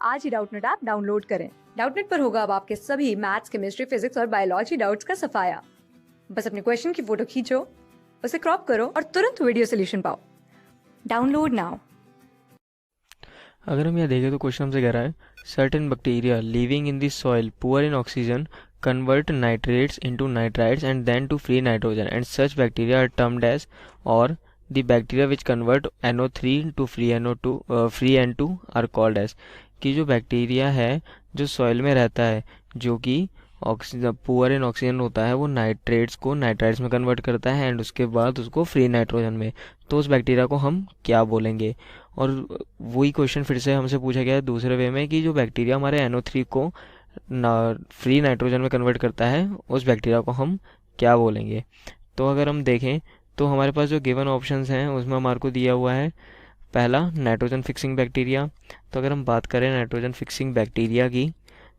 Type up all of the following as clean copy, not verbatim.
आज ही Doubtnut app download करें। Doubtnut पर होगा अब आपके सभी मैथ्स, केमिस्ट्री, फिजिक्स और बायोलॉजी डाउट्स का सफाया। बस अपने क्वेश्चन की फोटो खींचो, उसे क्रॉप करो और तुरंत वीडियो सोल्यूशन पाओ। Download now. अगर हम यहाँ देखें तो क्वेश्चन हमसे कह रहा है certain bacteria living in the soil poor in oxygen convert nitrates into nitrites and then to free nitrogen, and such bacteria are termed as, or the bacteria which convert NO3 to free NO2 free N2 are called as। कि जो bacteria है जो soil में रहता है जो कि oxygen poor in oxygen होता है वो नाइट्रेट्स को नाइट्राइट्स में कन्वर्ट करता है एंड उसके बाद उसको फ्री नाइट्रोजन में, तो उस बैक्टीरिया को हम क्या बोलेंगे। और वही क्वेश्चन फिर से हमसे पूछा गया है दूसरे वे में कि जो बैक्टीरिया हमारे NO3 को फ्री नाइट्रोजन में कन्वर्ट करता है उस बैक्टीरिया को हम क्या बोलेंगे। तो अगर हम देखें तो हमारे पास जो गिवन ऑप्शंस हैं उसमें हमारे को दिया हुआ है पहला नाइट्रोजन फिक्सिंग बैक्टीरिया। तो अगर हम बात करें नाइट्रोजन फिक्सिंग बैक्टीरिया की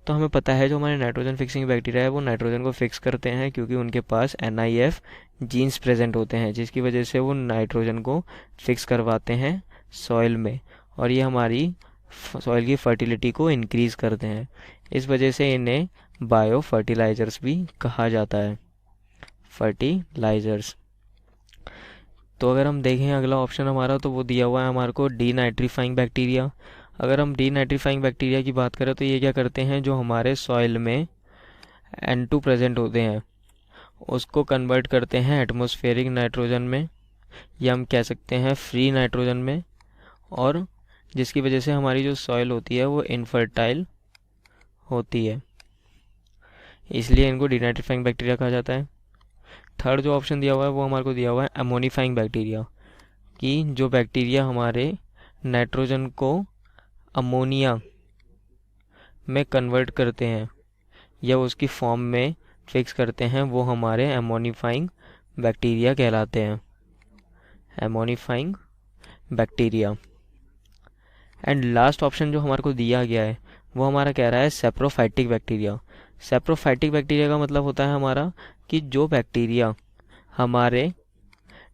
तो हमें पता है जो हमारे नाइट्रोजन फिक्सिंग बैक्टीरिया है वो नाइट्रोजन को फिक्स करते हैं क्योंकि उनके पास NIF जीन्स प्रेजेंट होते हैं जिसकी वजह से वो नाइट्रोजन को फिक्स करवाते हैं सॉइल में, और ये हमारी सॉइल की फर्टिलिटी को इंक्रीज़ करते हैं। इस वजह से इन्हें बायो फर्टिलाइजर्स भी कहा जाता है, फर्टिलाइजर्स। तो अगर हम देखें अगला ऑप्शन हमारा तो वो दिया हुआ है हमारे को डीनाइट्रीफाइंग बैक्टीरिया। अगर हम डीनाइट्रीफाइंग बैक्टीरिया की बात करें तो ये क्या करते हैं जो हमारे सॉइल में N2 प्रेजेंट होते हैं उसको कन्वर्ट करते हैं एटमॉस्फेरिक नाइट्रोजन में, या हम कह सकते हैं फ्री नाइट्रोजन में, और जिसकी वजह से हमारी जो सॉइल होती है वो इनफर्टाइल होती है, इसलिए इनको डीनाइट्रीफाइंग बैक्टीरिया कहा जाता है। थर्ड जो ऑप्शन दिया हुआ है वो हमारे को दिया हुआ है अमोनीफाइंग बैक्टीरिया, कि जो बैक्टीरिया हमारे नाइट्रोजन को अमोनिया में कन्वर्ट करते हैं या उसकी फॉर्म में फिक्स करते हैं वो हमारे अमोनीफाइंग बैक्टीरिया कहलाते हैं, ammonifying bacteria. And last option जो हमारे को दिया गया है वो हमारा कह रहा है सेप्रोफाइटिक बैक्टीरिया। सेप्रोफाइटिक बैक्टीरिया का मतलब होता है हमारा कि जो बैक्टीरिया हमारे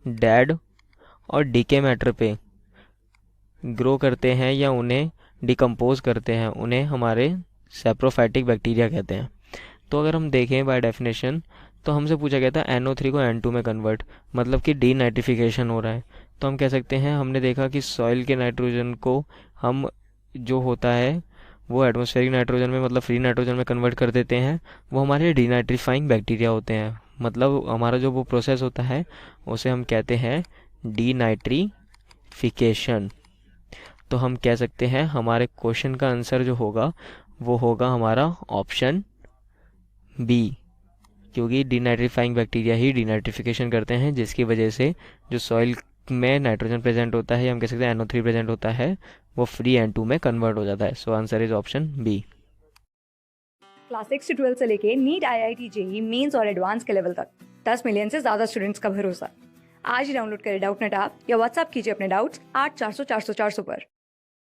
डेड और डीके मैटर पे ग्रो करते हैं या उन्हें डिकम्पोज करते हैं उन्हें हमारे सेप्रोफाइटिक बैक्टीरिया कहते हैं। तो अगर हम देखें बाय डेफिनेशन तो हमसे पूछा गया था NO3 को N2 में कन्वर्ट, मतलब कि डीनाइट्रिफिकेशन हो रहा है। तो हम कह सकते हैं हमने देखा कि सॉइल के नाइट्रोजन को हम जो होता है वो एटमॉस्फेरिक नाइट्रोजन में मतलब फ्री नाइट्रोजन में कन्वर्ट कर देते हैं, वो हमारे डीनाइट्रीफाइंग बैक्टीरिया होते हैं। मतलब हमारा जो वो प्रोसेस होता है उसे हम कहते हैं डीनाइट्रीफिकेशन। तो हम कह सकते हैं हमारे क्वेश्चन का आंसर जो होगा वो होगा हमारा ऑप्शन बी, क्योंकि डीनाइट्रीफाइंग बैक्टीरिया ही डीनाइट्रिफिकेशन करते हैं जिसकी वजह से जो सॉइल में नाइट्रोजन प्रेजेंट होता है या हम कह सकते हैं NO3 प्रेजेंट होता है वो फ्री N2 में कन्वर्ट हो जाता है। So answer is option B. Class 6 से 12 से लेके नीट, IIT, JEE मेंस और एडवांस के लेवल तक 10 मिलियन से ज्यादा स्टूडेंट्स का भरोसा। आज ही डाउनलोड करें डाउटनेट ऐप या व्हाट्सएप कीजिए अपने डाउट्स 8400 400 400 पर।